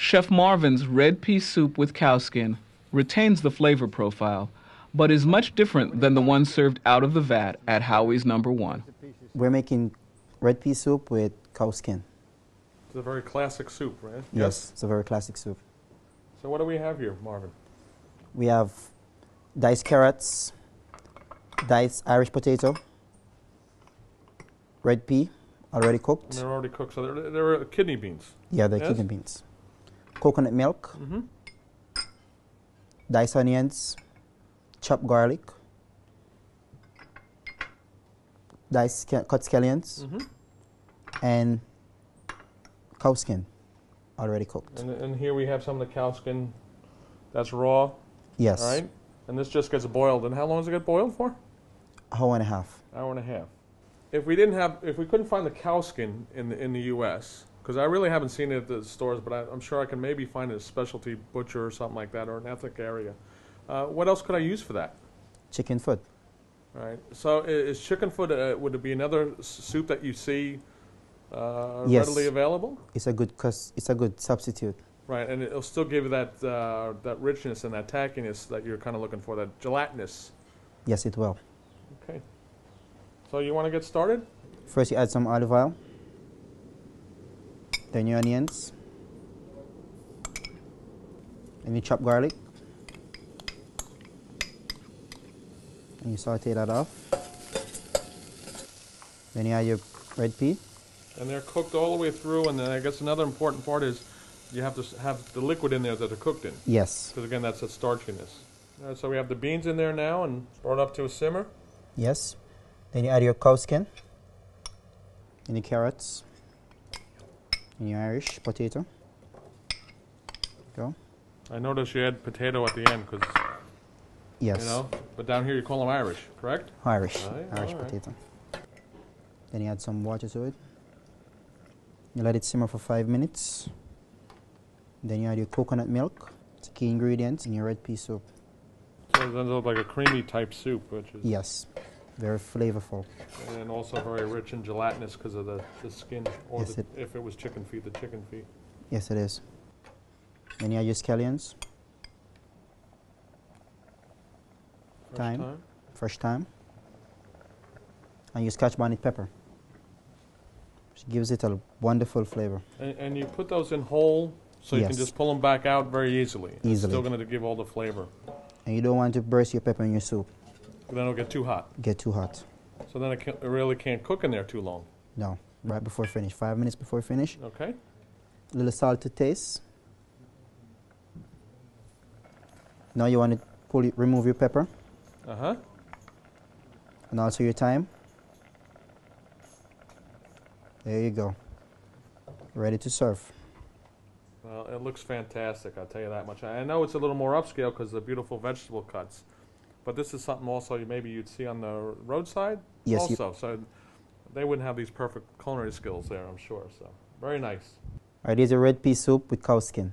Chef Marvin's red pea soup with cow skin retains the flavor profile, but is much different than the one served out of the vat at Howie's Number One. We're making red pea soup with cow skin. It's a very classic soup, right? Yes, it's a very classic soup. So what do we have here, Marvin? We have diced carrots, diced Irish potato, red pea, already cooked. And they're already cooked, so they're kidney beans. Yeah, they're Yes? kidney beans. Coconut milk, diced onions, chopped garlic, diced cut scallions, and cow skin, already cooked. And here we have some of the cow skin that's raw. Yes. All right. And this just gets boiled. And how long does it get boiled for? Hour and a half. Hour and a half. If we couldn't find the cow skin in the U.S., because I really haven't seen it at the stores, but I'm sure I can maybe find a specialty butcher or something like that, or an ethnic area. What else could I use for that? Chicken foot. All right. So is chicken foot, would it be another soup that you see Yes. readily available? It's a good substitute. Right, and it'll still give you that richness and that tackiness that you're kind of looking for, that gelatinous. Yes, it will. Okay. So you want to get started? First you add some olive oil, then your onions, and you chop garlic, and you saute that off. Then you add your red pea. And they're cooked all the way through, and then I guess another important part is you have to have the liquid in there that they're cooked in. Yes. Because again, that's the starchiness. So we have the beans in there now and brought up to a simmer. Yes. Then you add your cow skin, and your carrots, and your Irish potato. Go. I noticed you add potato at the end because, Yes. you know, but down here you call them Irish, correct? Irish. Right, Irish all right. potato. Then you add some water to it. You let it simmer for 5 minutes. Then you add your coconut milk. It's a key ingredient in your red pea soup. So it ends up like a creamy type soup, which is Yes, very flavorful. and also very rich and gelatinous because of the skin, or Yes, if it was chicken feet, the chicken feet. Yes, it is. Then you add your scallions. Fresh thyme. And your Scotch bonnet pepper. Which gives it a wonderful flavor. And you put those in whole, so you can Yes. just pull them back out very easily. It's Easily. still going to give all the flavor. And you don't want to burst your pepper in your soup. Then it'll get too hot. Get too hot. So then it really can't cook in there too long. No, right before finish. 5 minutes before finish. Okay? A little salt to taste. Now you want to remove your pepper Uh-huh. and also your thyme. There you go. Ready to serve. Well, it looks fantastic, I'll tell you that much. I know it's a little more upscale because of the beautiful vegetable cuts, but this is something also maybe you'd see on the roadside Yes, also. So they wouldn't have these perfect culinary skills there, I'm sure. So very nice. All right, here's a red pea soup with cow skin.